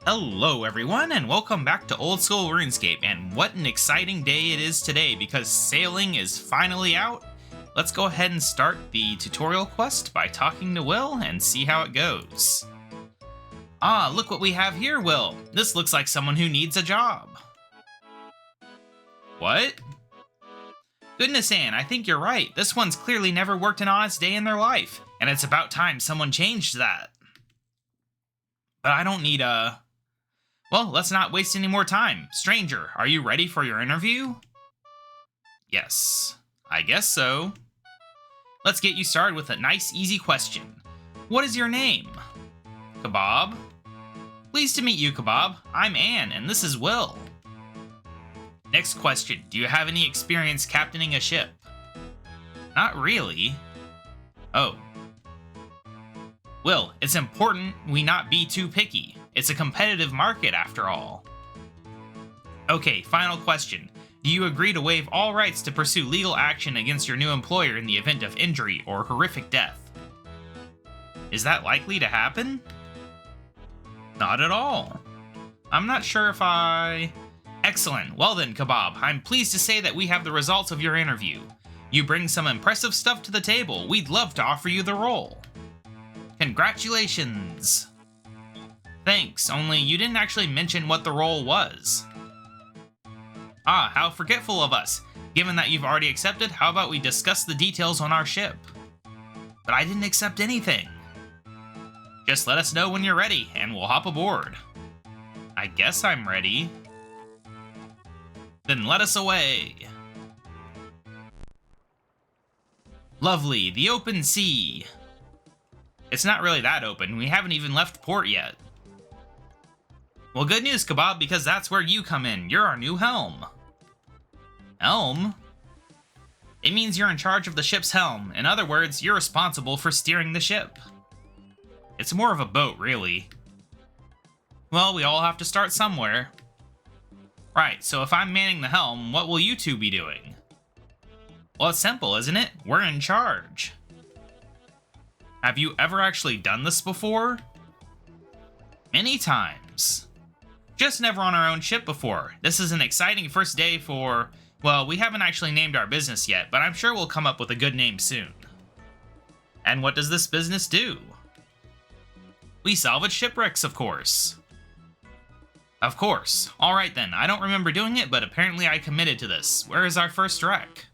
Hello everyone, and welcome back to Old School RuneScape, and what an exciting day it is today because sailing is finally out. Let's go ahead and start the tutorial quest by talking to Will and see how it goes. Ah, look what we have here, Will. This looks like someone who needs a job. What? Goodness, Ann, I think you're right. This one's clearly never worked an honest day in their life, and it's about time someone changed that. But I don't need a... Well, let's not waste any more time. Stranger, are you ready for your interview? Yes, I guess so. Let's get you started with a nice, easy question. What is your name? KaBob? Pleased to meet you, KaBob. I'm Ann, and this is Will. Next question. Do you have any experience captaining a ship? Not really. Oh. Will, it's important we not be too picky. It's a competitive market, after all. Okay, final question. Do you agree to waive all rights to pursue legal action against your new employer in the event of injury or horrific death? Is that likely to happen? Not at all. I'm not sure if I... Excellent. Well then, KaBob, I'm pleased to say that we have the results of your interview. You bring some impressive stuff to the table. We'd love to offer you the role. Congratulations! Thanks, only you didn't actually mention what the role was. Ah, how forgetful of us. Given that you've already accepted, how about we discuss the details on our ship? But I didn't accept anything. Just let us know when you're ready, and we'll hop aboard. I guess I'm ready. Then let us away. Lovely, the open sea. It's not really that open. We haven't even left port yet. Well, good news, KaBob, because that's where you come in. You're our new helm. Helm? It means you're in charge of the ship's helm. In other words, you're responsible for steering the ship. It's more of a boat, really. Well, we all have to start somewhere. Right, so if I'm manning the helm, what will you two be doing? Well, it's simple, isn't it? We're in charge. Have you ever actually done this before? Many times. Just never on our own ship before. This is an exciting first day for... Well, we haven't actually named our business yet, but I'm sure we'll come up with a good name soon. And what does this business do? We salvage shipwrecks, of course. Of course. Alright then, I don't remember doing it, but apparently I committed to this. Where is our first wreck?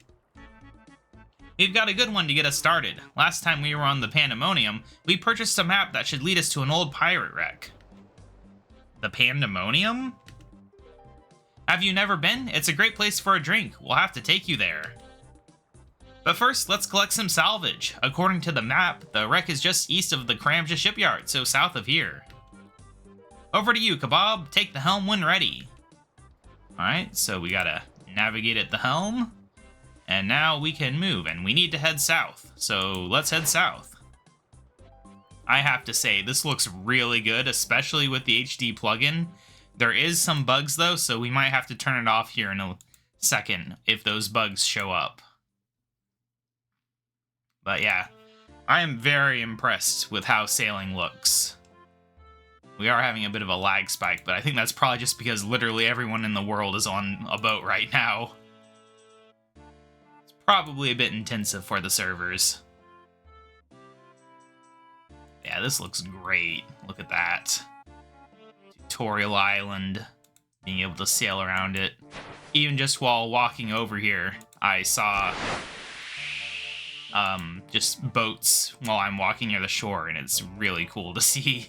We've got a good one to get us started. Last time we were on the Pandemonium, we purchased a map that should lead us to an old pirate wreck. The Pandemonium? Have you never been? It's a great place for a drink. We'll have to take you there. But first, let's collect some salvage. According to the map, the wreck is just east of the Kramja shipyard, so south of here. Over to you, KaBob. Take the helm when ready. Alright, so we gotta navigate at the helm. And now we can move, and we need to head south. So let's head south. I have to say, this looks really good, especially with the HD plugin. There is some bugs though, so we might have to turn it off here in a second if those bugs show up. But yeah, I am very impressed with how sailing looks. We are having a bit of a lag spike, but I think that's probably just because literally everyone in the world is on a boat right now. It's probably a bit intensive for the servers. Yeah, this looks great. Look at that. Tutorial island. Being able to sail around it. Even just while walking over here, I saw just boats while I'm walking near the shore, and it's really cool to see.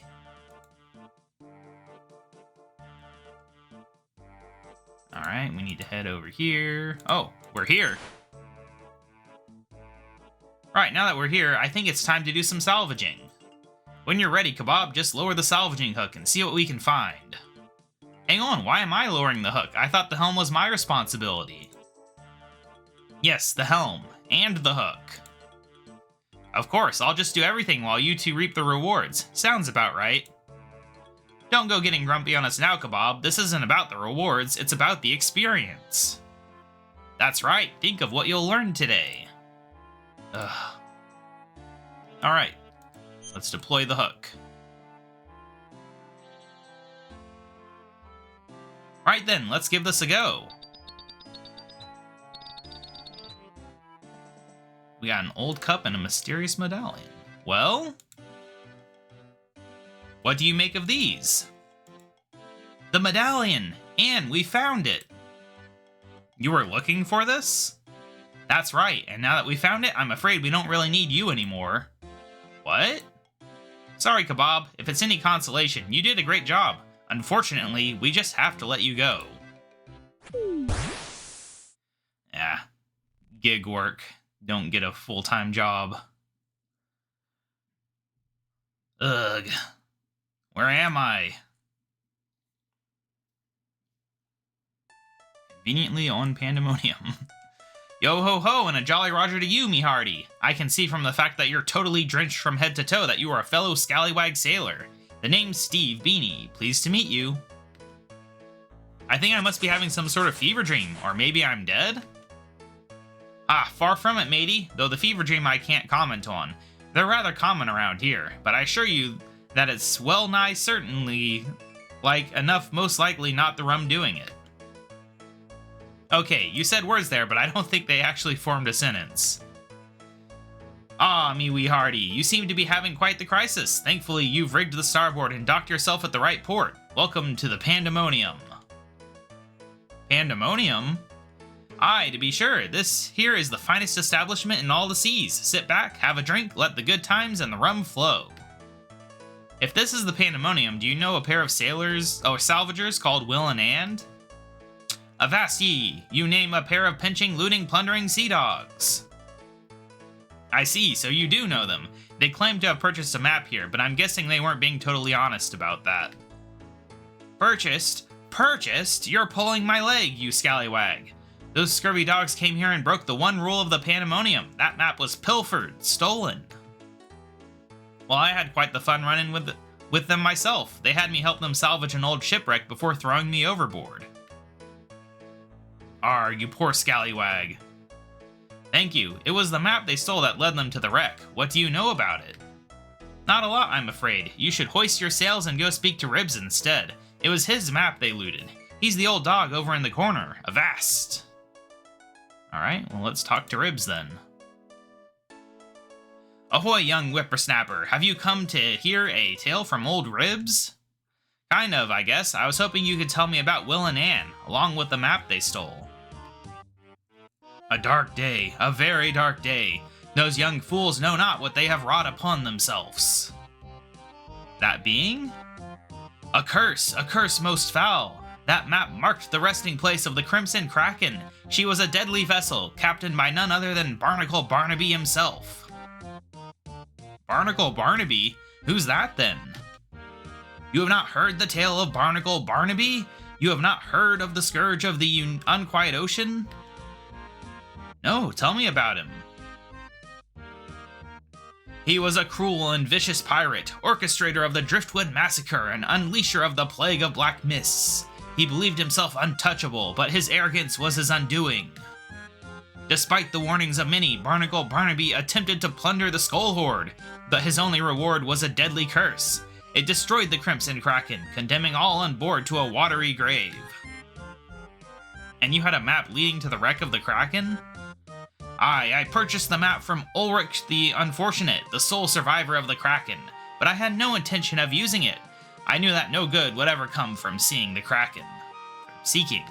Alright, we need to head over here. Oh, we're here. Right, now that we're here, I think it's time to do some salvaging. When you're ready, KaBob, just lower the salvaging hook and see what we can find. Hang on, why am I lowering the hook? I thought the helm was my responsibility. Yes, the helm. And the hook. Of course, I'll just do everything while you two reap the rewards. Sounds about right. Don't go getting grumpy on us now, KaBob. This isn't about the rewards, it's about the experience. That's right, think of what you'll learn today. Ugh. Alright. Let's deploy the hook. Right then, let's give this a go. We got an old cup and a mysterious medallion. Well, what do you make of these? The medallion! And we found it! You were looking for this? That's right, and now that we found it, I'm afraid we don't really need you anymore. What? Sorry, KaBob. If it's any consolation, you did a great job. Unfortunately, we just have to let you go. Yeah. Gig work. Don't get a full-time job. Ugh. Where am I? Conveniently on Pandemonium. Yo ho ho and a jolly roger to you, me hearty. I can see from the fact that you're totally drenched from head to toe that you are a fellow scallywag sailor. The name's Steve Beanie. Pleased to meet you. I think I must be having some sort of fever dream, or maybe I'm dead? Ah, far from it, matey, though the fever dream I can't comment on. They're rather common around here, but I assure you that it's well nigh certainly, enough most likely not the rum doing it. Okay, you said words there, but I don't think they actually formed a sentence. Ah, me wee hearty, you seem to be having quite the crisis. Thankfully, you've rigged the starboard and docked yourself at the right port. Welcome to the Pandemonium. Pandemonium? Aye, to be sure, this here is the finest establishment in all the seas. Sit back, have a drink, let the good times and the rum flow. If this is the Pandemonium, do you know a pair of sailors, or salvagers called Will and And? Avast ye, you name a pair of pinching, looting, plundering sea dogs. I see, so you do know them. They claim to have purchased a map here, but I'm guessing they weren't being totally honest about that. Purchased? Purchased? You're pulling my leg, you scallywag. Those scurvy dogs came here and broke the one rule of the Pandemonium. That map was pilfered, stolen. Well, I had quite the fun running with them myself. They had me help them salvage an old shipwreck before throwing me overboard. Arr, you poor scallywag. Thank you. It was the map they stole that led them to the wreck. What do you know about it? Not a lot, I'm afraid. You should hoist your sails and go speak to Ribs instead. It was his map they looted. He's the old dog over in the corner. Avast! Alright, well let's talk to Ribs then. Ahoy, young whippersnapper. Have you come to hear a tale from old Ribs? Kind of, I guess. I was hoping you could tell me about Will and Ann, along with the map they stole. A dark day, a very dark day. Those young fools know not what they have wrought upon themselves. That being? A curse most foul. That map marked the resting place of the Crimson Kraken. She was a deadly vessel, captained by none other than Barnacle Barnaby himself. Barnacle Barnaby? Who's that then? You have not heard the tale of Barnacle Barnaby? You have not heard of the scourge of the unquiet ocean? No, tell me about him. He was a cruel and vicious pirate, orchestrator of the Driftwood Massacre and unleasher of the Plague of Black Mists. He believed himself untouchable, but his arrogance was his undoing. Despite the warnings of many, Barnacle Barnaby attempted to plunder the Skull Hoard, but his only reward was a deadly curse. It destroyed the Crimson Kraken, condemning all on board to a watery grave. And you had a map leading to the wreck of the Kraken? Aye, I purchased the map from Ulrich the Unfortunate, the sole survivor of the Kraken, but I had no intention of using it. I knew that no good would ever come from seeing the Kraken. Seeking.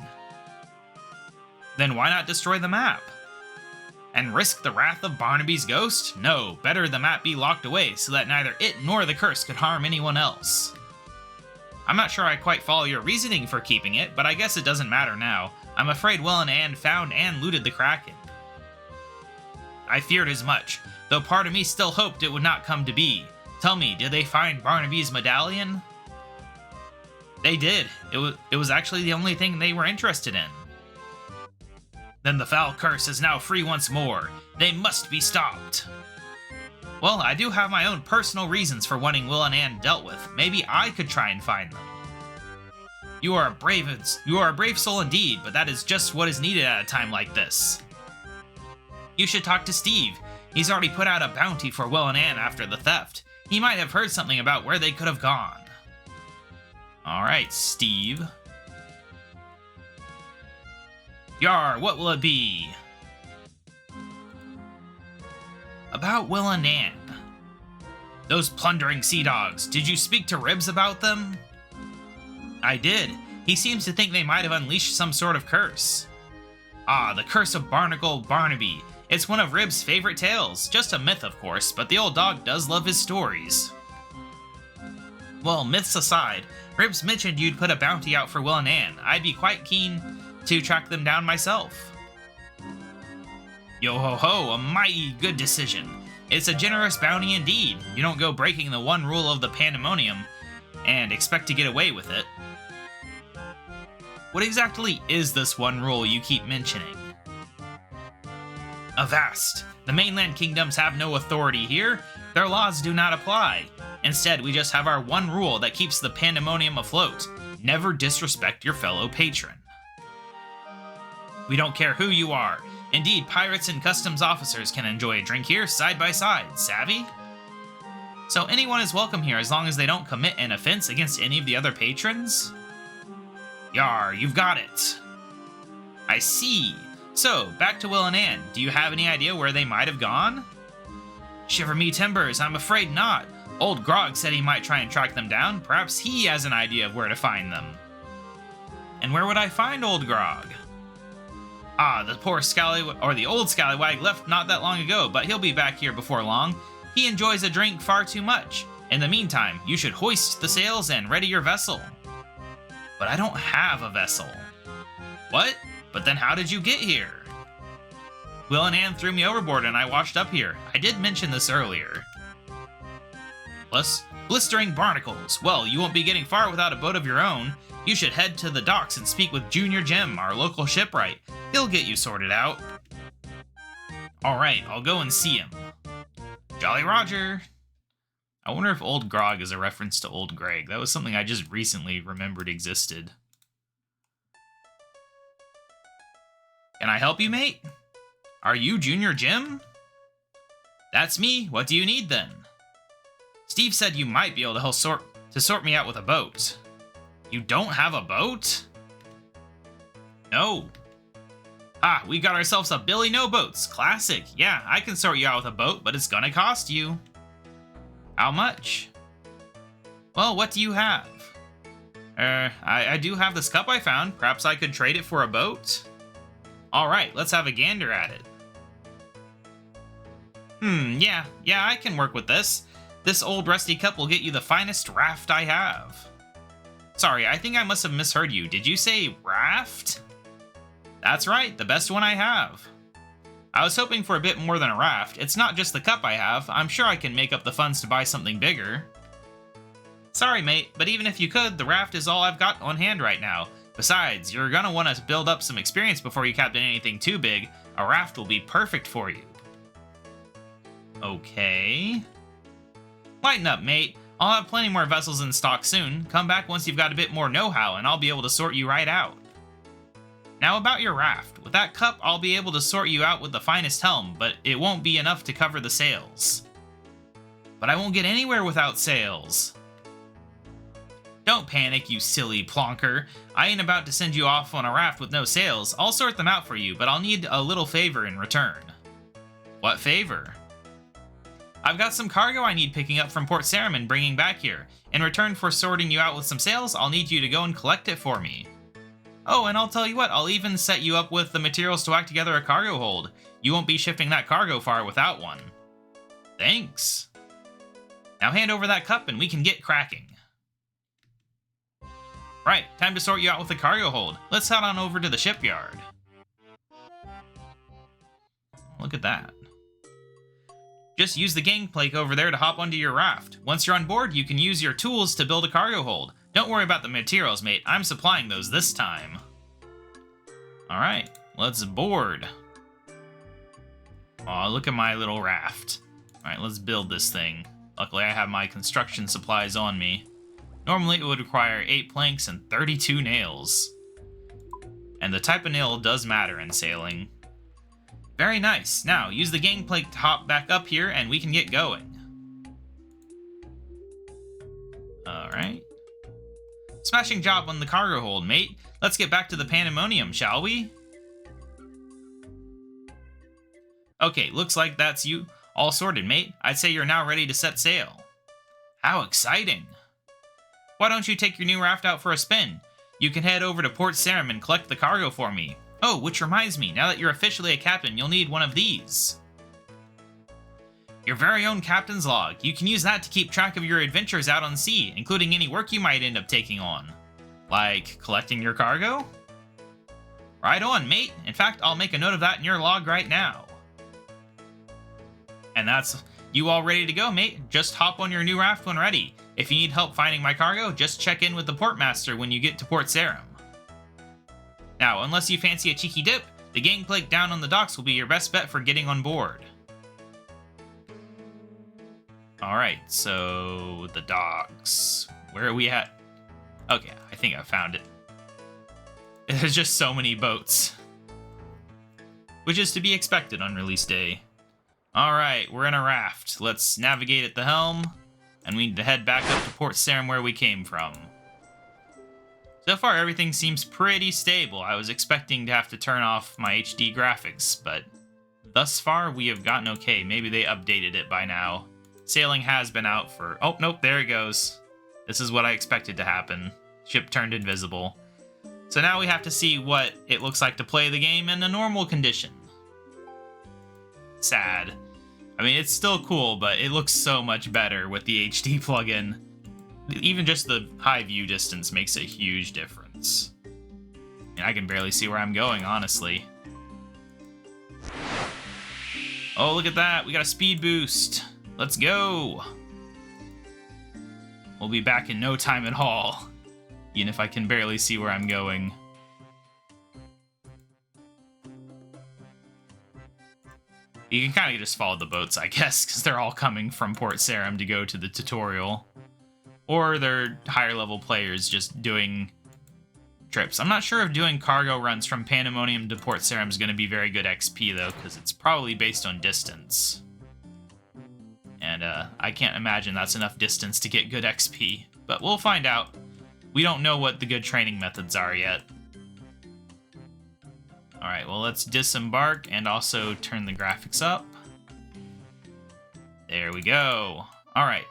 Then why not destroy the map? And risk the wrath of Barnaby's ghost? No, better the map be locked away so that neither it nor the curse could harm anyone else. I'm not sure I quite follow your reasoning for keeping it, but I guess it doesn't matter now. I'm afraid Will and Ann found and looted the Kraken. I feared as much, though part of me still hoped it would not come to be. Tell me, did they find Barnaby's medallion? They did. It was actually the only thing they were interested in. Then the foul curse is now free once more. They must be stopped. Well, I do have my own personal reasons for wanting Will and Ann dealt with. Maybe I could try and find them. You are a brave soul indeed, but that is just what is needed at a time like this. You should talk to Steve. He's already put out a bounty for Will and Ann after the theft. He might have heard something about where they could have gone. Alright, Steve. Yar, what will it be? About Will and Ann. Those plundering sea dogs, did you speak to Ribs about them? I did. He seems to think they might have unleashed some sort of curse. Ah, the Curse of Barnacle Barnaby. It's one of Rib's favorite tales. Just a myth, of course, but the old dog does love his stories. Well, myths aside, Ribs mentioned you'd put a bounty out for Will and Ann. I'd be quite keen to track them down myself. Yo ho ho, a mighty good decision. It's a generous bounty indeed. You don't go breaking the one rule of the Pandemonium and expect to get away with it. What exactly is this one rule you keep mentioning? Avast! The mainland kingdoms have no authority here. Their laws do not apply. Instead, we just have our one rule that keeps the Pandemonium afloat. Never disrespect your fellow patron. We don't care who you are. Indeed, pirates and customs officers can enjoy a drink here side by side, savvy? So anyone is welcome here as long as they don't commit an offense against any of the other patrons? Yar, you've got it. I see. So, back to Will and Ann. Do you have any idea where they might have gone? Shiver me timbers, I'm afraid not. Old Grog said he might try and track them down. Perhaps he has an idea of where to find them. And where would I find Old Grog? Ah, the poor the old scallywag left not that long ago, but he'll be back here before long. He enjoys a drink far too much. In the meantime, you should hoist the sails and ready your vessel. But I don't have a vessel. What? But then how did you get here? Will and Ann threw me overboard and I washed up here. I did mention this earlier. Plus, blistering barnacles. Well, you won't be getting far without a boat of your own. You should head to the docks and speak with Junior Jim, our local shipwright. He'll get you sorted out. Alright, I'll go and see him. Jolly Roger. I wonder if Old Grog is a reference to Old Greg. That was something I just recently remembered existed. Can I help you, mate? Are you Junior Jim? That's me. What do you need, then? Steve said you might be able to sort me out with a boat. You don't have a boat? No. Ah, we got ourselves a Billy No Boats. Classic. Yeah, I can sort you out with a boat, but it's gonna cost you. How much? Well, what do you have? I do have this cup I found. Perhaps I could trade it for a boat? Alright, let's have a gander at it. Yeah, I can work with this. This old rusty cup will get you the finest raft I have. Sorry, I think I must have misheard you. Did you say raft? That's right, the best one I have. I was hoping for a bit more than a raft. It's not just the cup I have. I'm sure I can make up the funds to buy something bigger. Sorry, mate, but even if you could, the raft is all I've got on hand right now. Besides, you're gonna want to build up some experience before you captain anything too big. A raft will be perfect for you. Okay. Lighten up, mate. I'll have plenty more vessels in stock soon. Come back once you've got a bit more know-how, and I'll be able to sort you right out. Now about your raft. With that cup, I'll be able to sort you out with the finest helm, but it won't be enough to cover the sails. But I won't get anywhere without sails. Don't panic, you silly plonker. I ain't about to send you off on a raft with no sails. I'll sort them out for you, but I'll need a little favor in return. What favor? I've got some cargo I need picking up from Port Sarum and bringing back here. In return for sorting you out with some sails, I'll need you to go and collect it for me. Oh, and I'll tell you what, I'll even set you up with the materials to whack together a cargo hold. You won't be shifting that cargo far without one. Thanks. Now hand over that cup and we can get cracking. Right, time to sort you out with the cargo hold. Let's head on over to the shipyard. Look at that. Just use the gangplank over there to hop onto your raft. Once you're on board, you can use your tools to build a cargo hold. Don't worry about the materials, mate. I'm supplying those this time. Alright, let's board. Aw, look at my little raft. Alright, let's build this thing. Luckily, I have my construction supplies on me. Normally, it would require 8 planks and 32 nails. And the type of nail does matter in sailing. Very nice. Now, use the gangplank to hop back up here, and we can get going. Alright. Smashing job on the cargo hold, mate. Let's get back to the Pandemonium, shall we? Okay, looks like that's you all sorted, mate. I'd say you're now ready to set sail. How exciting! Why don't you take your new raft out for a spin? You can head over to Port Sarim and collect the cargo for me. Oh, which reminds me, now that you're officially a captain, you'll need one of these. Your very own captain's log. You can use that to keep track of your adventures out on sea, including any work you might end up taking on. Like collecting your cargo? Right on, mate. In fact, I'll make a note of that in your log right now. And that's you all ready to go, mate. Just hop on your new raft when ready. If you need help finding my cargo, just check in with the portmaster when you get to Port Sarim. Now, unless you fancy a cheeky dip, the gangplank down on the docks will be your best bet for getting on board. Alright, so the docks. Where are we at? Okay, I think I found it. There's just so many boats. Which is to be expected on release day. Alright, we're in a raft. Let's navigate at the helm. And we need to head back up to Port Sarim where we came from. So far, everything seems pretty stable. I was expecting to have to turn off my HD graphics, but thus far, we have gotten okay. Maybe they updated it by now. Sailing has been out for... Oh, nope, there it goes. This is what I expected to happen. Ship turned invisible. So now we have to see what it looks like to play the game in a normal condition. Sad. I mean, it's still cool, but it looks so much better with the HD plugin. Even just the high view distance makes a huge difference. I mean, I can barely see where I'm going, honestly. Oh, look at that. We got a speed boost. Let's go. We'll be back in no time at all. Even if I can barely see where I'm going. You can kind of just follow the boats, I guess, because they're all coming from Port Sarim to go to the tutorial. Or they're higher level players just doing trips. I'm not sure if doing cargo runs from Pandemonium to Port Sarim is going to be very good XP, though, because it's probably based on distance. And I can't imagine that's enough distance to get good XP. But we'll find out. We don't know what the good training methods are yet. Alright, well, let's disembark and also turn the graphics up. There we go. Alright,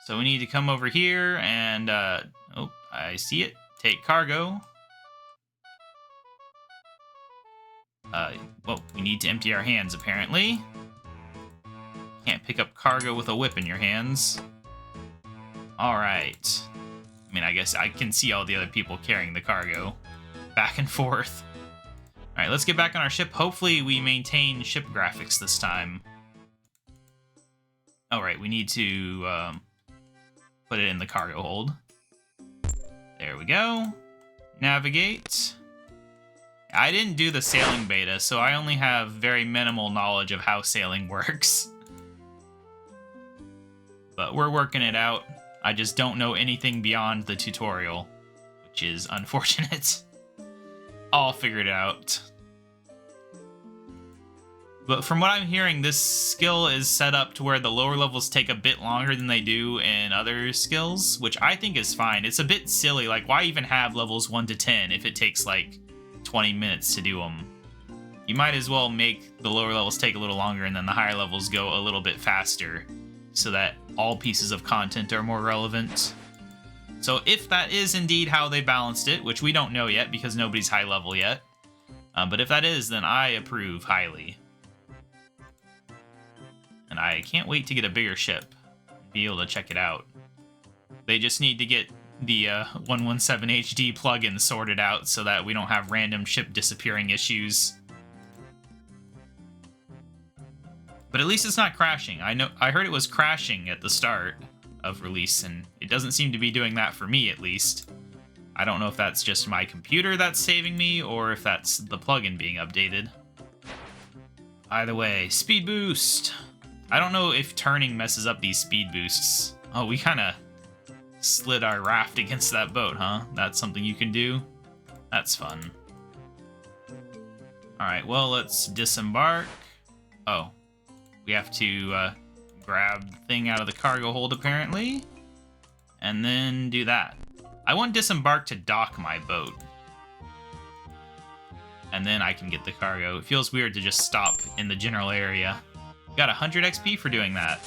so we need to come over here and, oh, I see it. Take cargo. Well, we need to empty our hands, apparently. Can't pick up cargo with a whip in your hands. Alright. I mean, I guess I can see all the other people carrying the cargo. Back and forth. Alright, let's get back on our ship. Hopefully we maintain ship graphics this time. Alright, we need to put it in the cargo hold. There we go. Navigate. I didn't do the sailing beta, so I only have very minimal knowledge of how sailing works. But we're working it out. I just don't know anything beyond the tutorial, which is unfortunate. I'll figure it out. But from what I'm hearing, this skill is set up to where the lower levels take a bit longer than they do in other skills, which I think is fine. It's a bit silly, like why even have levels 1 to 10 if it takes like 20 minutes to do them? You might as well make the lower levels take a little longer and then the higher levels go a little bit faster so that all pieces of content are more relevant. So if that is indeed how they balanced it, which we don't know yet because nobody's high level yet, but if that is, then I approve highly. And I can't wait to get a bigger ship and be able to check it out. They just need to get the 117 HD plugin sorted out so that we don't have random ship disappearing issues. But at least it's not crashing. I heard it was crashing at the start of release, and it doesn't seem to be doing that for me, at least. I don't know if that's just my computer that's saving me, or if that's the plugin being updated. Either way, speed boost! I don't know if turning messes up these speed boosts. Oh, we kind of slid our raft against that boat, huh? That's something you can do? That's fun. Alright, well, let's disembark. Oh. We have to grab the thing out of the cargo hold, apparently. And then do that. I want disembark to dock my boat. and then I can get the cargo. It feels weird to just stop in the general area. Got 100 XP for doing that.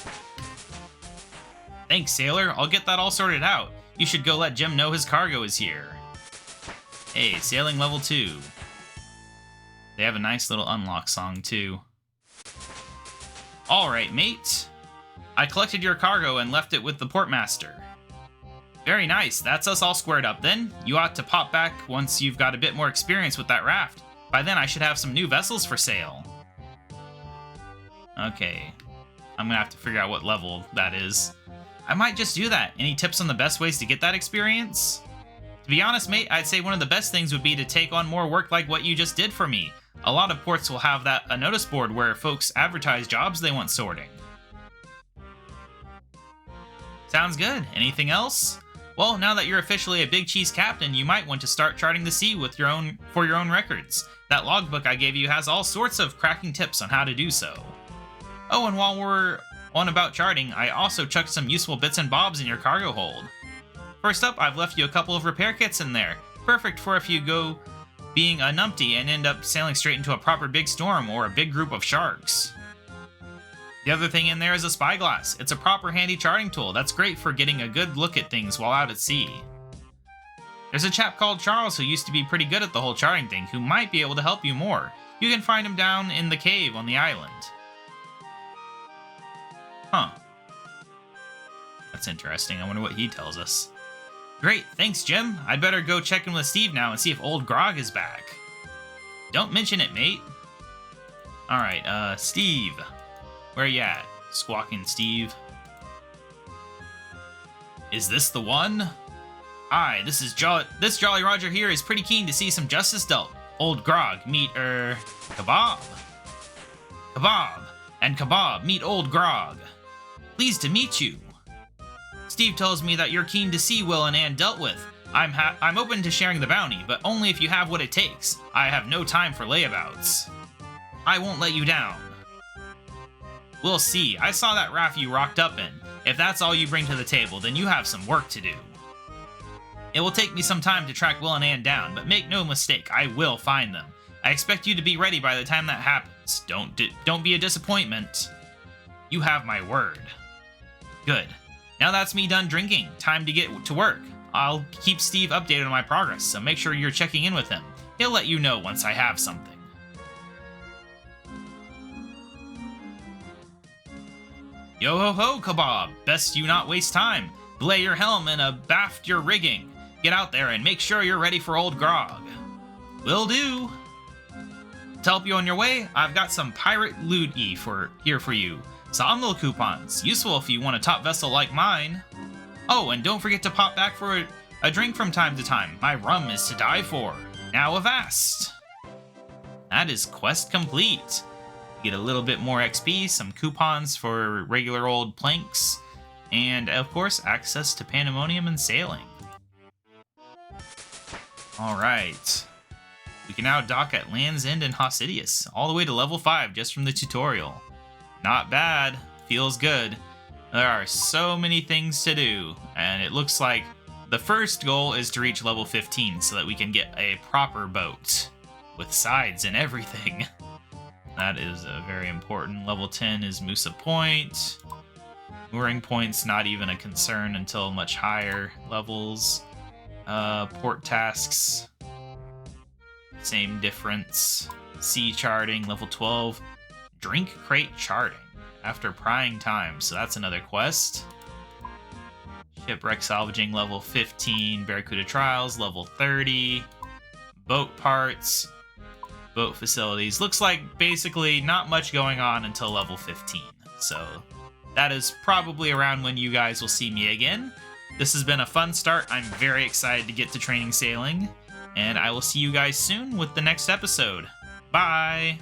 Thanks, Sailor. I'll get that all sorted out. You should go let Jim know his cargo is here. Hey, sailing level 2. They have a nice little unlock song, too. Alright, mate. I collected your cargo and left it with the portmaster. Very nice. That's us all squared up then. You ought to pop back once you've got a bit more experience with that raft. By then I should have some new vessels for sale. Okay. I'm gonna have to figure out what level that is. I might just do that. Any tips on the best ways to get that experience? To be honest, mate, I'd say one of the best things would be to take on more work like what you just did for me. A lot of ports will have a notice board where folks advertise jobs they want sorting. Sounds good. Anything else? Well, now that you're officially a Big Cheese captain, you might want to start charting the sea with for your own records. That logbook I gave you has all sorts of cracking tips on how to do so. Oh, and while we're on about charting, I also chucked some useful bits and bobs in your cargo hold. First up, I've left you a couple of repair kits in there. Perfect for if you go being a numpty and end up sailing straight into a proper big storm or a big group of sharks. The other thing in there is a spyglass. It's a proper handy charting tool that's great for getting a good look at things while out at sea. There's a chap called Charles who used to be pretty good at the whole charting thing who might be able to help you more. You can find him down in the cave on the island. Huh. That's interesting. I wonder what he tells us. Great, thanks, Jim. I'd better go check in with Steve now and see if old Grog is back. Don't mention it, mate. Alright, Steve. Where you at, Squawking Steve? Is this the one? Aye, this Jolly Roger here is pretty keen to see some justice dealt. Old Grog, meet, KaBob. KaBob, and KaBob, meet old Grog. Pleased to meet you. Steve tells me that you're keen to see Will and Ann dealt with. I'm open to sharing the bounty, but only if you have what it takes. I have no time for layabouts. I won't let you down. We'll see. I saw that raft you rocked up in. If that's all you bring to the table, then you have some work to do. It will take me some time to track Will and Ann down, but make no mistake, I will find them. I expect you to be ready by the time that happens. Don't be a disappointment. You have my word. Good. Now that's me done drinking. Time to get to work. I'll keep Steve updated on my progress, so make sure you're checking in with him. He'll let you know once I have something. Yo ho ho, KaBob! Best you not waste time. Belay your helm and abaft your rigging. Get out there and make sure you're ready for old Grog. Will do. To help you on your way, I've got some pirate loot here for you. Some little coupons, useful if you want a top vessel like mine. Oh, and don't forget to pop back for a drink from time to time. My rum is to die for. Now avast! That is quest complete. Get a little bit more XP, some coupons for regular old planks, and of course access to Pandemonium and sailing. Alright. We can now dock at Land's End and Hosidius, all the way to level 5 just from the tutorial. Not bad. Feels good. There are so many things to do, and it looks like the first goal is to reach level 15 so that we can get a proper boat with sides and everything. That is very important. Level 10 is Musa Point. Mooring Point's not even a concern until much higher levels. Port tasks, same difference. Sea charting, level 12. Drink crate charting after prying time, so that's another quest. Shipwreck salvaging, level 15. Barracuda trials, level 30. Boat parts, boat facilities. Looks like basically not much going on until level 15. So that is probably around when you guys will see me again. This has been a fun start. I'm very excited to get to training sailing, and I will see you guys soon with the next episode. Bye!